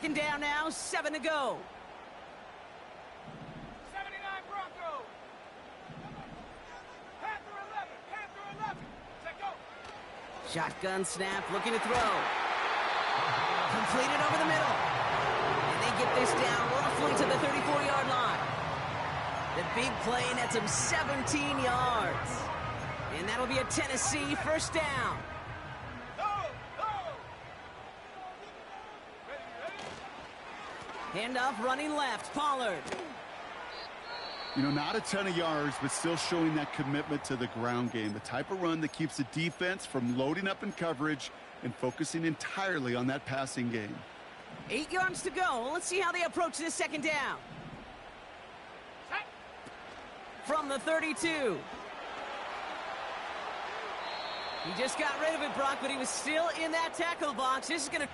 Second down now, 7 to go. 79 Broncos. Panther 11. Set go. Shotgun snap, looking to throw. Completed over the middle. And they get this down roughly to the 34-yard line. The big play nets him 17 yards. And that'll be a Tennessee first down. Handoff running left, Pollard. You know, not a ton of yards, but still showing that commitment to the ground game. The type of run that keeps the defense from loading up in coverage and focusing entirely on that passing game. 8 yards to go. Let's see how they approach this second down. From the 32. He just got rid of it, Brock, but he was still in that tackle box. This is going to...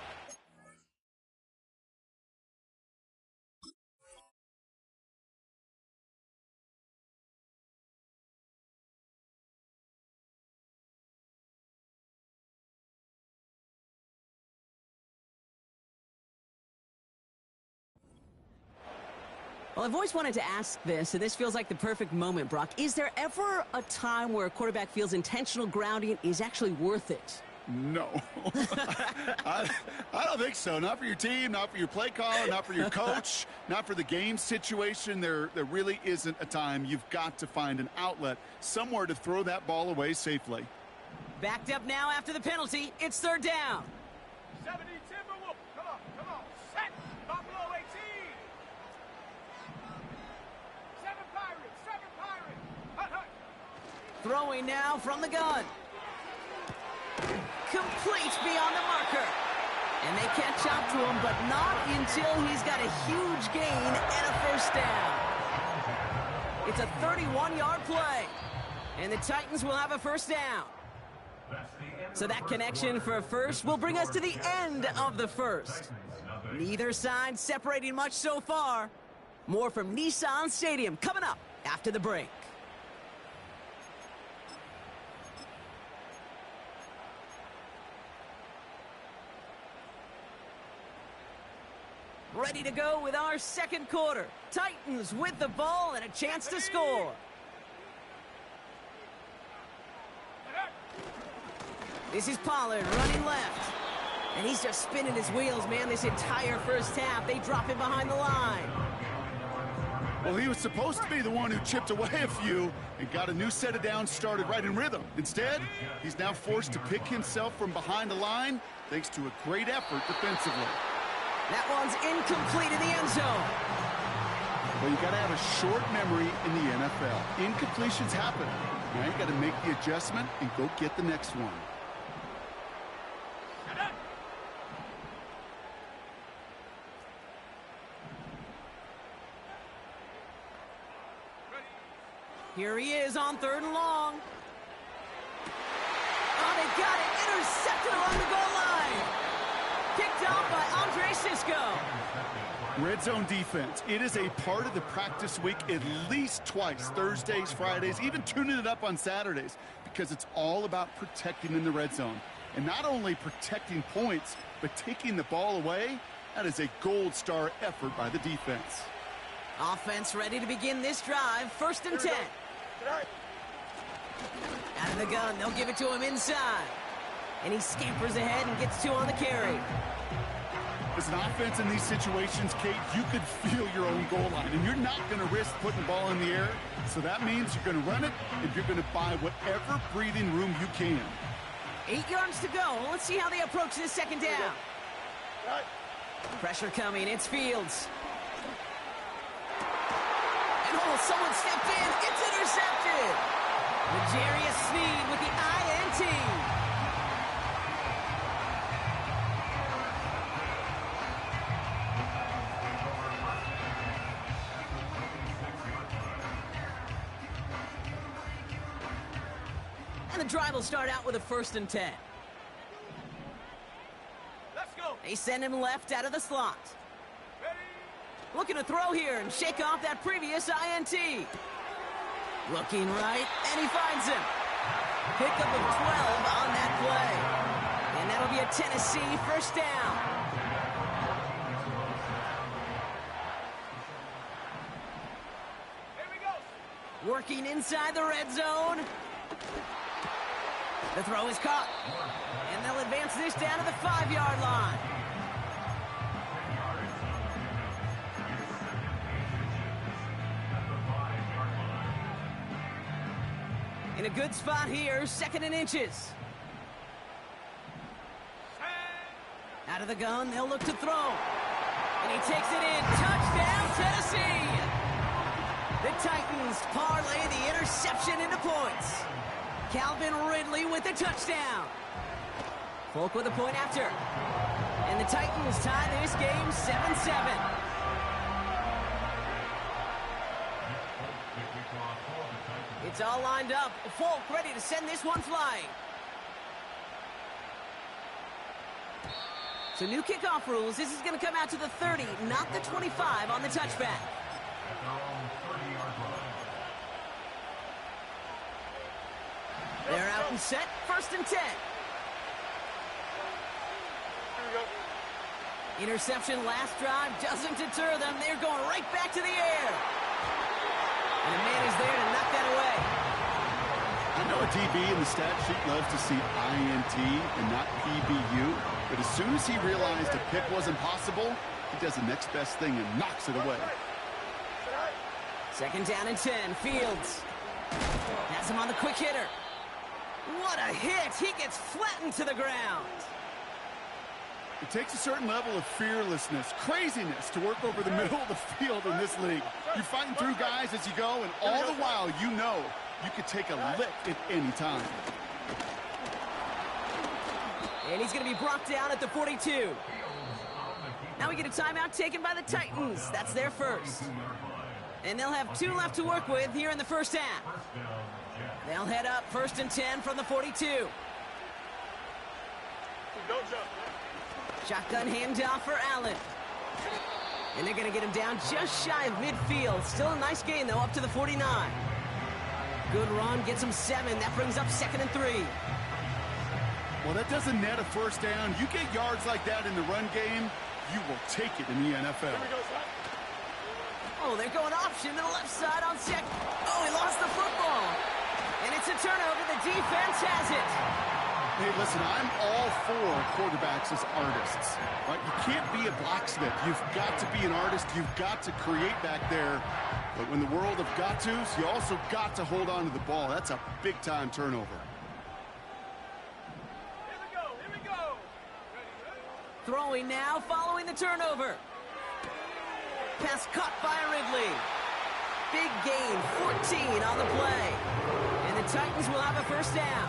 Well, I've always wanted to ask this, and this feels like the perfect moment, Brock. Is there ever a time where a quarterback feels intentional grounding is actually worth it? No. I don't think so. Not for your team, not for your play caller, not for your coach, not for the game situation. There really isn't a time. You've got to find an outlet, somewhere to throw that ball away safely. Backed up now after the penalty. It's third down. 70 Timberwolves. Come on. Set. Buffalo 18. 7 Pirates. Hut. Throwing now from the gun. Complete beyond the marker. And they catch up to him, but not until he's got a huge gain and a first down. It's a 31-yard play. And the Titans will have a first down. So that connection for a first will bring us to the end of the first. Neither side separating much so far. More from Nissan Stadium coming up after the break. Ready to go with our second quarter. Titans with the ball and a chance to score. This is Pollard running left. And he's just spinning his wheels, man, this entire first half. They drop him behind the line. Well, he was supposed to be the one who chipped away a few and got a new set of downs started right in rhythm. Instead, he's now forced to pick himself from behind the line thanks to a great effort defensively. That one's incomplete in the end zone. Well, you got to have a short memory in the NFL. Incompletions happen. Now you got to make the adjustment and go get the next one. Here he is on third and long. Oh, they got it. Intercepted along the goal line. Picked off by Andre Sisco. Red zone defense. It is a part of the practice week at least twice. Thursdays, Fridays, even tuning it up on Saturdays. Because it's all about protecting in the red zone. And not only protecting points, but taking the ball away. That is a gold star effort by the defense. Offense ready to begin this drive. First and 10. Out of the gun, they'll give it to him inside. And he scampers ahead and gets 2 on the carry. As an offense in these situations, Kate, you could feel your own goal line. And you're not going to risk putting the ball in the air. So that means you're going to run it, and you're going to buy whatever breathing room you can. 8 yards to go. Let's see how they approach this second down. Pressure coming. It's Fields. And someone stepped in. It's intercepted. L'Jarius Sneed with the INT. And the drive will start out with a first and 10. Let's go. They send him left out of the slot. Looking to throw here and shake off that previous INT. Looking right, and he finds him. Pickup of 12 on that play. And that'll be a Tennessee first down. Working inside the red zone. The throw is caught. And they'll advance this down to the 5-yard line. In a good spot here, 2nd and inches. Out of the gun, they'll look to throw. And he takes it in. Touchdown, Tennessee! The Titans parlay the interception into points. Calvin Ridley with the touchdown. Folk with a point after. And the Titans tie this game 7-7. It's all lined up. Folk ready to send this one flying. So new kickoff rules. This is going to come out to the 30, not the 25 on the touchback. They're out and set. 1st and 10. Interception last drive doesn't deter them. They're going right back to the air. And a man is there to knock that away. I know a DB in the stat sheet loves to see INT and not PBU, but as soon as he realized a pick wasn't possible, he does the next best thing and knocks it away. 2nd down and 10. Fields has him on the quick hitter. What a hit! He gets flattened to the ground. It takes a certain level of fearlessness, craziness to work over the middle of the field in this league. You're fighting through guys as you go, and all the while you know you could take a lick at any time. And he's going to be brought down at the 42. Now we get a timeout taken by the Titans. That's their first. And they'll have 2 left to work with here in the first half. They'll head up 1st and 10 from the 42. Shotgun handoff for Allen. And they're going to get him down just shy of midfield. Still a nice gain, though, up to the 49. Good run, gets him 7. That brings up 2nd and 3. Well, that doesn't net a first down. You get yards like that in the run game, you will take it in the NFL. Oh, they're going option to the left side on second. Oh, he lost the football. And it's a turnover. The defense has it. Hey, listen, I'm all for quarterbacks as artists, right? You can't be a blacksmith. You've got to be an artist. You've got to create back there. But when the world of got-tos, you also got to hold on to the ball. That's a big-time turnover. Here we go. Throwing now, following the turnover. Pass caught by Ridley. Big gain, 14 on the play. And the Titans will have a first down.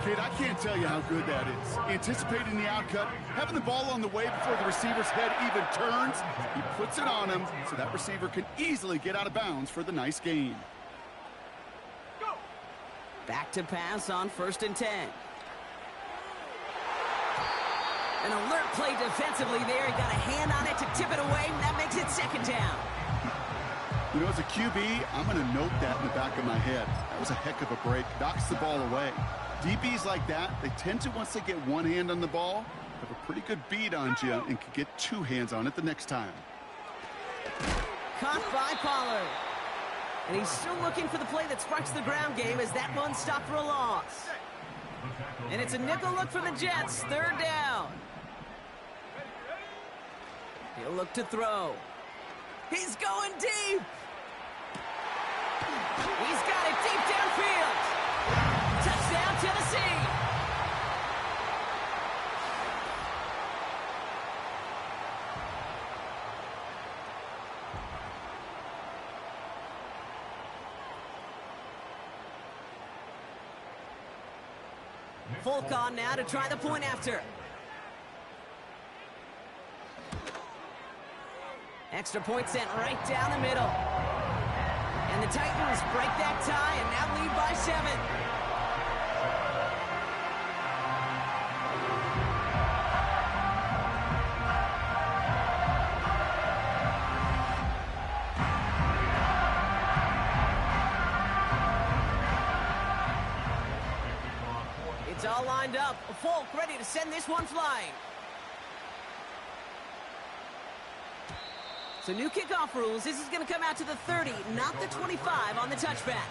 Kid, I can't tell you how good that is. Anticipating the outcut, having the ball on the way before the receiver's head even turns, he puts it on him so that receiver can easily get out of bounds for the nice gain. Go. Back to pass on 1st and 10. An alert play defensively there. He got a hand on it to tip it away, and that makes it 2nd down. You know, as a QB, I'm going to note that in the back of my head. That was a heck of a break. Knocks the ball away. DBs like that, they tend to, once they get one hand on the ball, have a pretty good beat on you and can get 2 hands on it the next time. Caught by Pollard. And he's still looking for the play that sparks the ground game as that one stopped for a loss. And it's a nickel look for the Jets. 3rd down. He'll look to throw. He's going deep. He's got it deep downfield. Touchdown, Tennessee. Folk on now to try the point after. Extra point sent right down the middle. And the Titans break that tie and now lead by 7. It's all lined up. Folk ready to send this one flying. So new kickoff rules. This is going to come out to the 30, not the 25 on the touchback.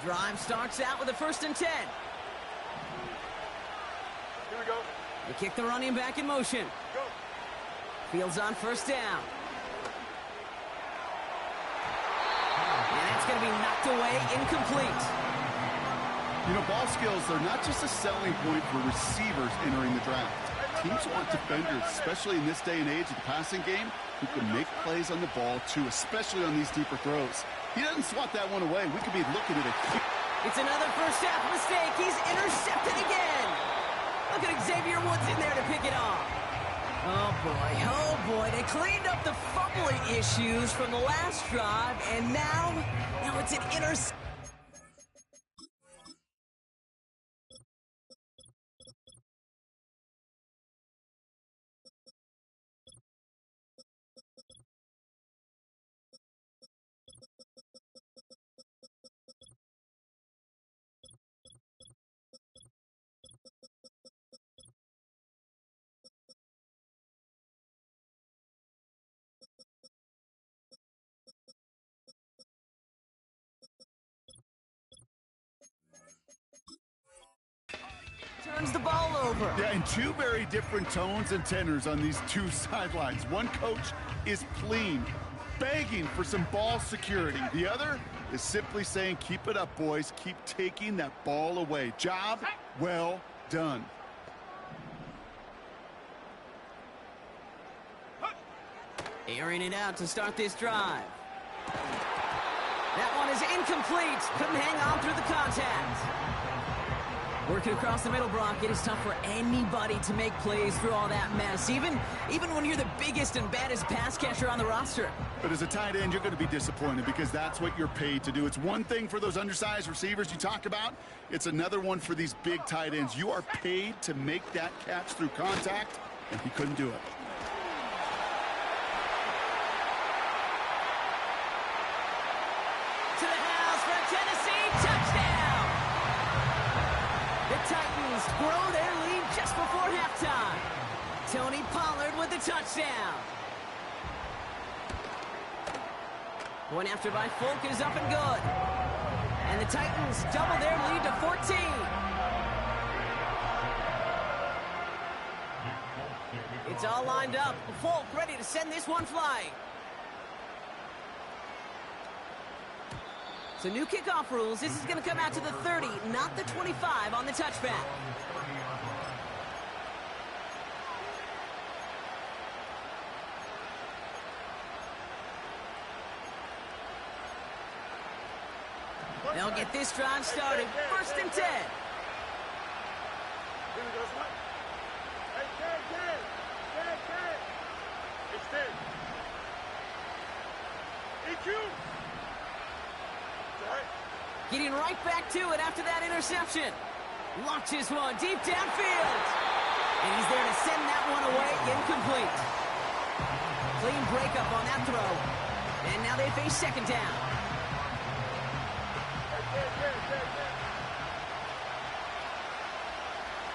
Drive starts out with a 1st and 10. Here we go. They kick the running back in motion. Go. Fields on 1st down. And that's going to be knocked away, incomplete. You know, ball skills, they're not just a selling point for receivers entering the draft. Teams want defenders, especially in this day and age of the passing game, who can make plays on the ball, too, especially on these deeper throws. He doesn't swat that one away. We could be looking at a huge... It's another first half mistake. He's intercepted again. Look at Xavier Woods in there to pick it off. Oh boy. They cleaned up the fumbling issues from the last drive, and now it's an interception. Turns the ball over. Yeah, and two very different tones and tenors on these two sidelines. One coach is pleading, begging for some ball security. The other is simply saying, keep it up, boys. Keep taking that ball away. Job well done. Airing it out to start this drive. That one is incomplete. Couldn't hang on through the contact. Working across the middle, Brock, it is tough for anybody to make plays through all that mess, even when you're the biggest and baddest pass catcher on the roster. But as a tight end, you're going to be disappointed because that's what you're paid to do. It's one thing for those undersized receivers you talk about. It's another one for these big tight ends. You are paid to make that catch through contact, and he couldn't do it. To the house for a Tennessee touchdown! The Titans grow their lead just before halftime. Tony Pollard with the touchdown. One after by Folk is up and good. And the Titans double their lead to 14. It's all lined up. Folk ready to send this one flying. So new kickoff rules. This is going to come out to the 30, not the 25 on the touchback. They'll get this drive started. 1st and 10. Here we go, son. Hey, Ted. It's Ted. EQ. Getting right back to it after that interception. Launches one deep downfield. And he's there to send that one away, incomplete. Clean breakup on that throw. And now they face 2nd down.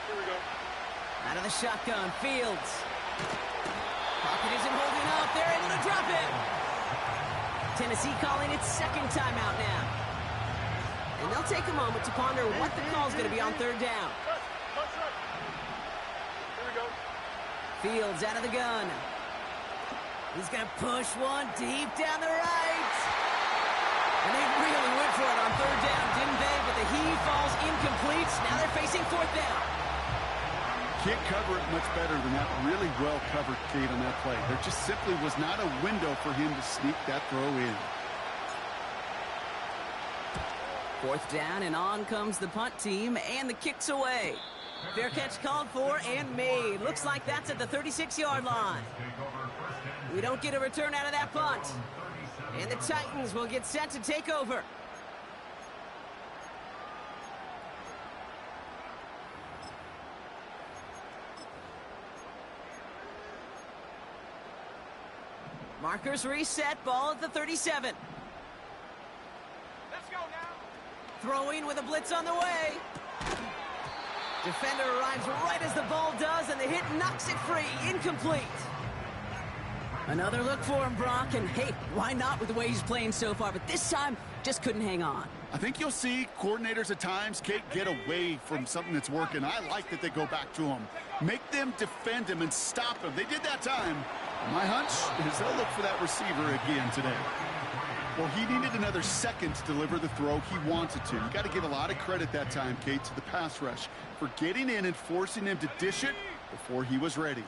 Here we go. Out of the shotgun, Fields. Pocket isn't holding up. They're able to drop it. Tennessee calling its 2nd timeout now. And they'll take a moment to ponder what the call is going to be on 3rd down. Here we go. Fields out of the gun. He's going to push one deep down the right. And they really went for it on 3rd down, didn't they? But the heave falls incomplete. Now they're facing 4th down. Can't cover it much better than that really well-covered Cade on that play. There just simply was not a window for him to sneak that throw in. 4th down, and on comes the punt team, and the kick's away. Fair catch called for and made. Looks like that's at the 36-yard line. We don't get a return out of that punt. And the Titans will get set to take over. Markers reset, ball at the 37. Let's go now. Throwing with a blitz on the way. Defender arrives right as the ball does, and the hit knocks it free. Incomplete. Another look for him, Brock, and hey, why not with the way he's playing so far? But this time, just couldn't hang on. I think you'll see coordinators at times, Kate, get away from something that's working. I like that they go back to him. Make them defend him and stop him. They did that time. My hunch is they'll look for that receiver again today. Well, he needed another second to deliver the throw he wanted to. You got to give a lot of credit that time, Kate, to the pass rush for getting in and forcing him to dish it before he was ready.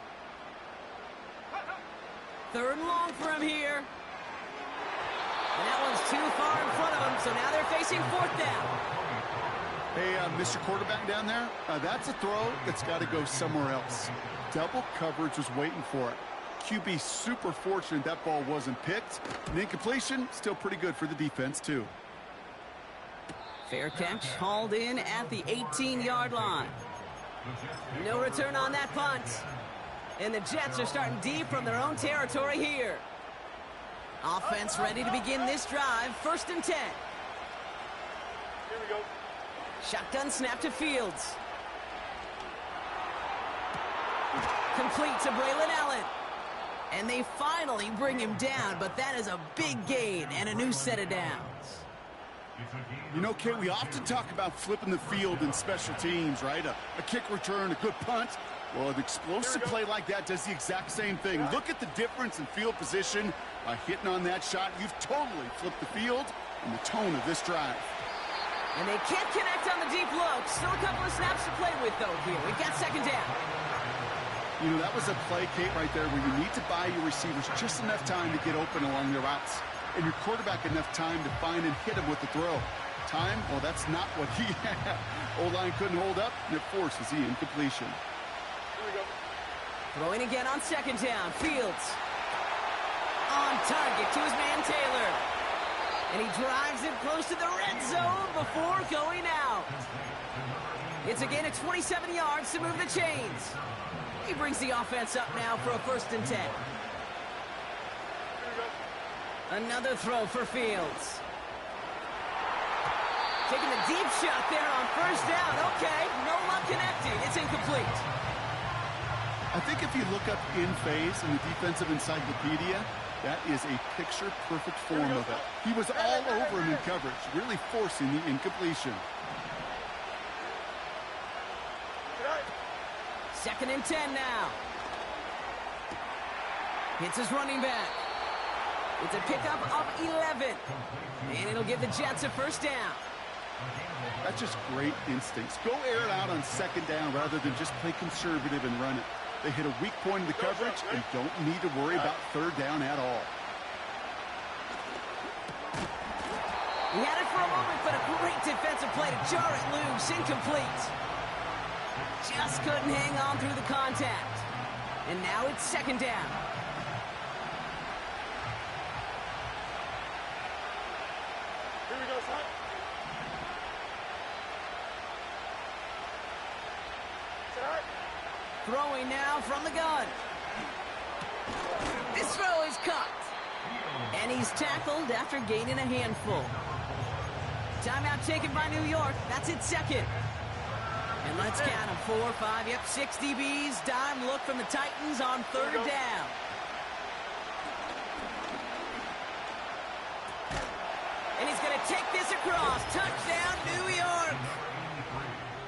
3rd and long for him here. And that one's too far in front of him, so now they're facing 4th down. Hey, Mr. Quarterback down there, that's a throw that's got to go somewhere else. Double coverage was waiting for it. QB super fortunate that ball wasn't picked. And incompletion, still pretty good for the defense, too. Fair catch, hauled in at the 18-yard line. No return on that punt. And the Jets are starting deep from their own territory here. Offense ready to begin this drive. 1st and 10. Here we go. Shotgun snap to Fields. Complete to Braylon Allen. And they finally bring him down, but that is a big gain and a new set of downs. You know, Kate, we often talk about flipping the field in special teams, right? A kick return, a good punt. Well, an explosive play like that does the exact same thing. Look at the difference in field position. By hitting on that shot, you've totally flipped the field and the tone of this drive. And they can't connect on the deep look. Still a couple of snaps to play with, though, here. We've got 2nd down. You know, that was a play, Kate, right there where you need to buy your receivers just enough time to get open along their routes. And your quarterback enough time to find and hit him with the throw. Time, well, that's not what he had. O-line couldn't hold up, and it forces the incompletion. Throwing again on 2nd down. Fields. On target to his man Taylor. And he drives it close to the red zone before going out. It's a gain of 27 yards to move the chains. He brings the offense up now for a 1st and 10. Another throw for Fields. Taking the deep shot there on 1st down. Okay, no luck connecting. It's incomplete. I think if you look up in phase in the defensive encyclopedia, that is a picture-perfect form of it. He was all over him in coverage, really forcing the incompletion. 2nd and 10 now. Hits his running back. It's a pickup of 11. And it'll give the Jets a 1st down. That's just great instincts. Go air it out on 2nd down rather than just play conservative and run it. They hit a weak point in the coverage and don't need to worry about 3rd down at all. He had it for a moment, but a great defensive play to jar it loose. Incomplete. Just couldn't hang on through the contact. And now it's 2nd down. Here we go, son. Start. Throwing now from the gun. This throw is caught. And he's tackled after gaining a handful. Timeout taken by New York. That's its 2nd. And let's count them. 4, 5, yep, 6 DBs. Dime look from the Titans on 3rd down. And he's going to take this across. Touchdown, New York.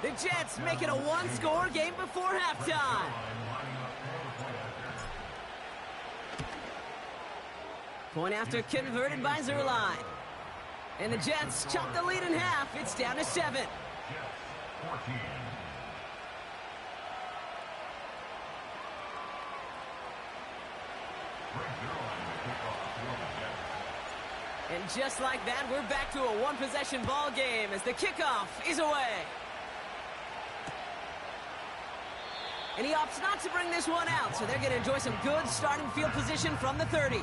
The Jets make it a 1-score game before halftime. Point after converted by Zerline. And the Jets chop the lead in half. It's down to 7. And just like that, we're back to a 1-possession ball game as the kickoff is away. And he opts not to bring this one out, so they're going to enjoy some good starting field position from the 30.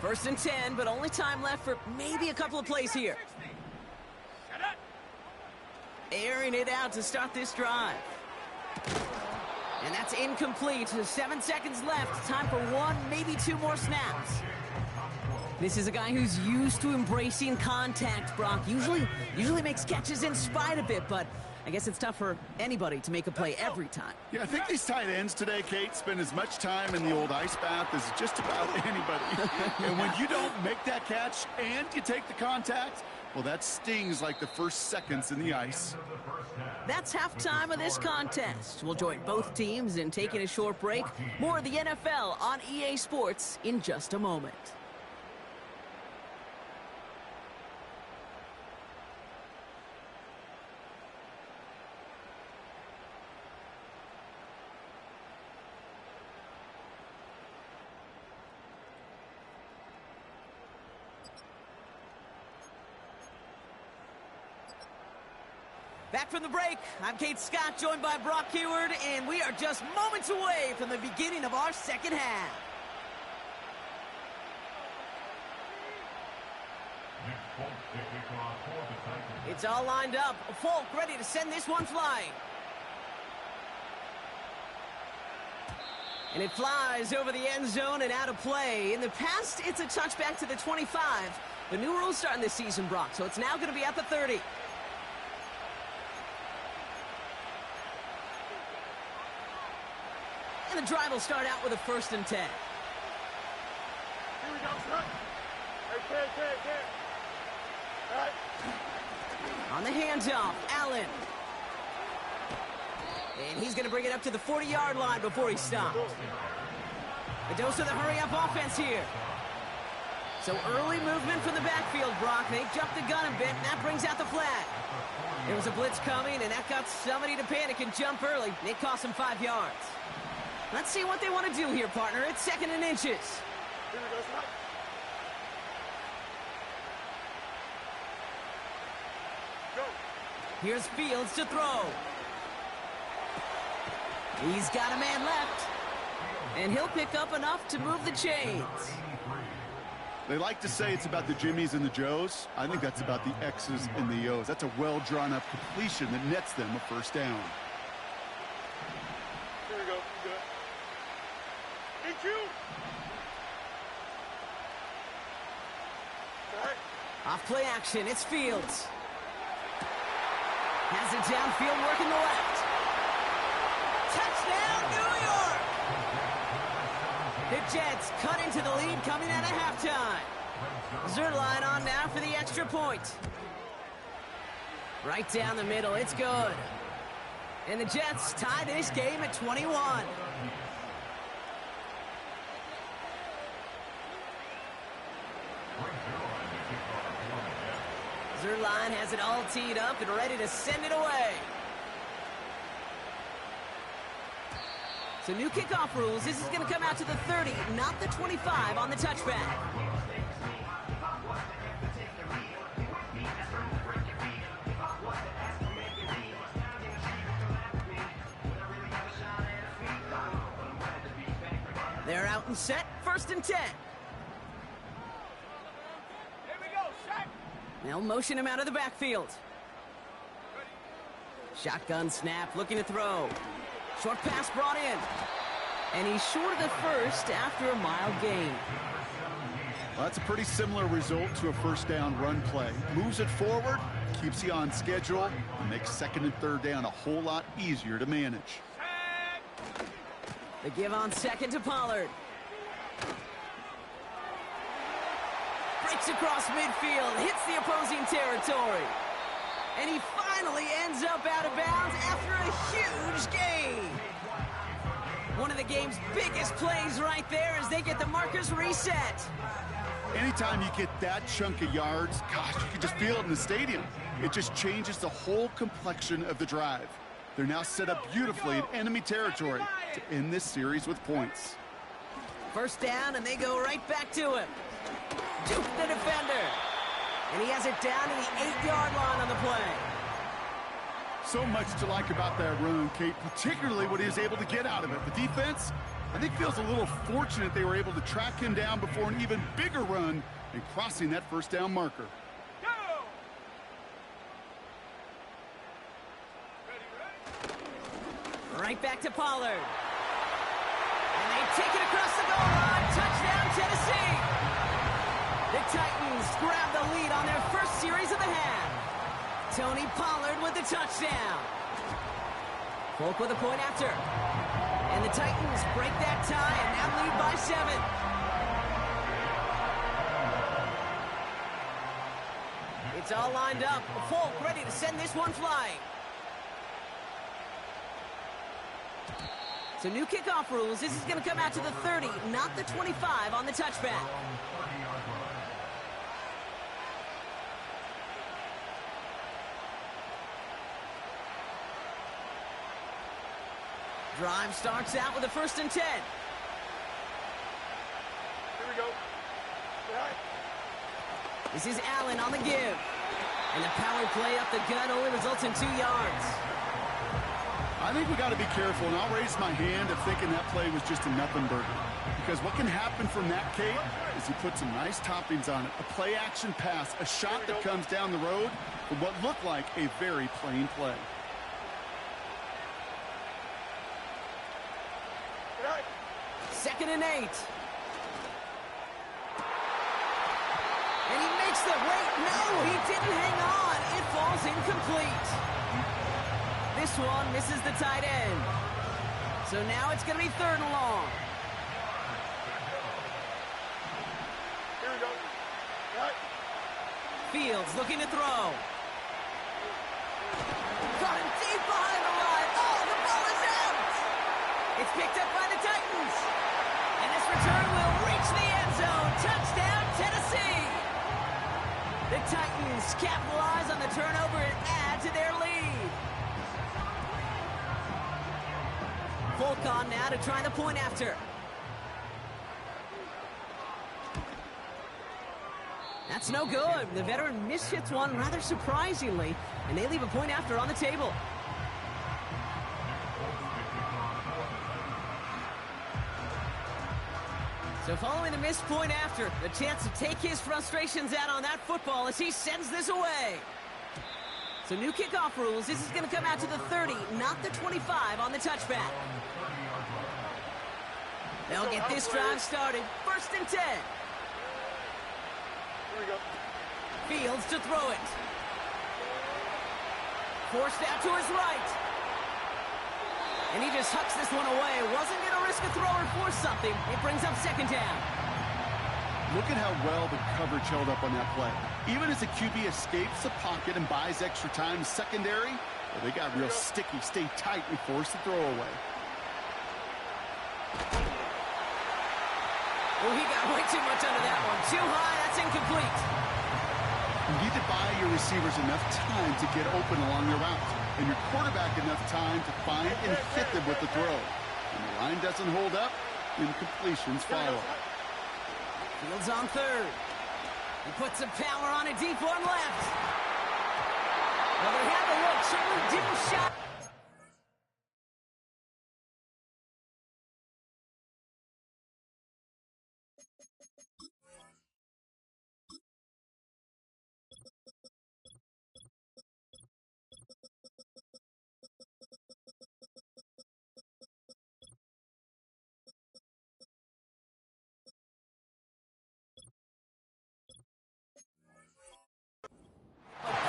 First and 10, but only time left for maybe a couple of plays here. Shut up. Airing it out to start this drive. And that's incomplete. 7 seconds left. Time for one, maybe two more snaps. This is a guy who's used to embracing contact, Brock. Usually makes catches in spite of it, but I guess it's tough for anybody to make a play every time. Yeah, I think these tight ends today, Kate, spend as much time in the old ice bath as just about anybody. And when you don't make that catch and you take the contact, well, that stings like the first seconds in the ice. That's halftime of this contest. We'll join both teams in taking a short break. More of the NFL on EA Sports in just a moment. Back from the break, I'm Kate Scott, joined by Brock Keyword, and we are just moments away from the beginning of our second half. It's all lined up. Folk ready to send this one flying. And it flies over the end zone and out of play. In the past, it's a touchback to the 25. The new rules starting this season, Brock, so it's now going to be at the 30. And the drive will start out with a 1st and 10. Here we go, son. Hey. All right. On the handoff, Allen. And he's going to bring it up to the 40-yard line before he stops. A dose of the hurry-up offense here. So early movement from the backfield, Brock. They jumped the gun a bit, and that brings out the flag. There was a blitz coming, and that got somebody to panic and jump early. It cost him 5 yards. Let's see what they want to do here, partner. It's 2nd and inches. Here we go, son. Go. Here's Fields to throw. He's got a man left. And he'll pick up enough to move the chains. They like to say it's about the Jimmies and the Joes. I think that's about the X's and the O's. That's a well-drawn-up completion that nets them a 1st down. Here we go. Good. Thank you. All right. Off play action, it's Fields. Has it downfield, working the left. Touchdown, New York! The Jets cut into the lead coming out of halftime. Zerline on now for the extra point. Right down the middle, it's good. And the Jets tie this game at 21. Zerline has it all teed up and ready to send it away. So new kickoff rules. This is going to come out to the 30, not the 25 on the touchback. They're out and set. 1st and 10. Here we go, sack. They'll motion him out of the backfield. Shotgun snap, looking to throw. Short pass brought in. And he's short of the 1st after a mild gain. Well, that's a pretty similar result to a 1st down run play. Moves it forward, keeps you on schedule, and makes 2nd and 3rd down a whole lot easier to manage. The give on 2nd to Pollard. Breaks across midfield, hits the opposing territory. And he finally ends up out of bounds after a huge gain. One of the game's biggest plays right there as they get the markers reset. Anytime you get that chunk of yards, gosh, you can just feel it in the stadium. It just changes the whole complexion of the drive. They're now set up beautifully in enemy territory to end this series with points. 1st down, and they go right back to him. Juke the defender. And he has it down to the 8-yard line on the play. So much to like about that run, Kate, particularly what he was able to get out of it. The defense, I think feels a little fortunate they were able to track him down before an even bigger run and crossing that first down marker. Go! Right back to Pollard. And they take it across the goal line. Touchdown, Tennessee. The Titans grab the lead on their first series of the half. Tony Pollard with the touchdown. Folk with a point after. And the Titans break that tie and now lead by 7. It's all lined up. Folk ready to send this one flying. So new kickoff rules. This is going to come out to the 30, not the 25 on the touchback. Drive starts out with a 1st and 10. Here we go. Right. This is Allen on the give. And the power play up the gut only results in 2 yards. I think we got to be careful, and I'll raise my hand of thinking that play was just a nothing burger. Because what can happen from that, Kate, is he put some nice toppings on it. A play-action pass, a shot that comes down the road from what looked like a very plain play. Right. 2nd and 8. And he makes the wait. No, he didn't hang on. It falls incomplete. This one misses the tight end. So now it's going to be 3rd and long. Here we go. Right. Fields looking to throw. Got him deep behind the line. Oh, the ball is out. It's picked up by the Titans. And this return will reach the end zone. Touchdown, Tennessee. The Titans capitalize on the turnover and add to their lead. Folk on now to try the point after. That's no good. The veteran mishits one rather surprisingly, and they leave a point after on the table. So following the missed point after, the chance to take his frustrations out on that football as he sends this away. So new kickoff rules. This is going to come out to the 30, not the 25 on the touchback. They'll get this drive started. 1st and 10. Here we go. Fields to throw it. Forced out to his right. And he just hucks this one away. Wasn't going to risk a throw or force something. It brings up 2nd down. Look at how well the coverage held up on that play. Even as the QB escapes the pocket and buys extra time secondary, well, they got real sticky, stay tight, and force the throw away. Oh, he got way too much under that one. Too high, that's incomplete. You need to buy your receivers enough time to get open along their route, and your quarterback enough time to find and hit them with the throw. When the line doesn't hold up, incompletions follow. Fields on 3rd. He puts some power on a deep one left. Well, they have a look. Certainly didn't shot.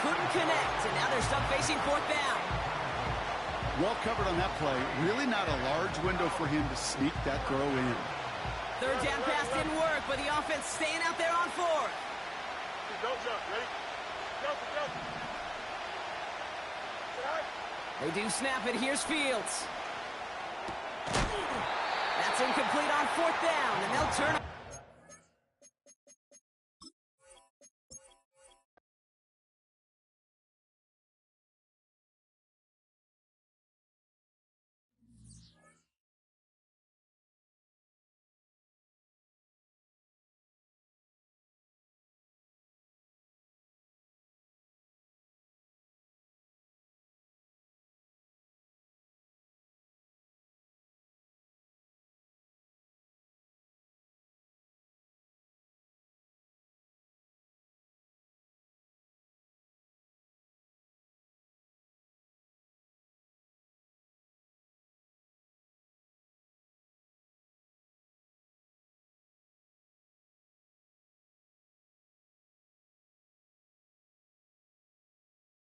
Couldn't connect, and now they're stuck facing 4th down. Well covered on that play. Really not a large window for him to sneak that throw in. 3rd down pass didn't work, but the offense staying out there on 4th. Don't jump. Ready? Jump. Right. They do snap it. Here's Fields. That's incomplete on 4th down, and they'll turn it.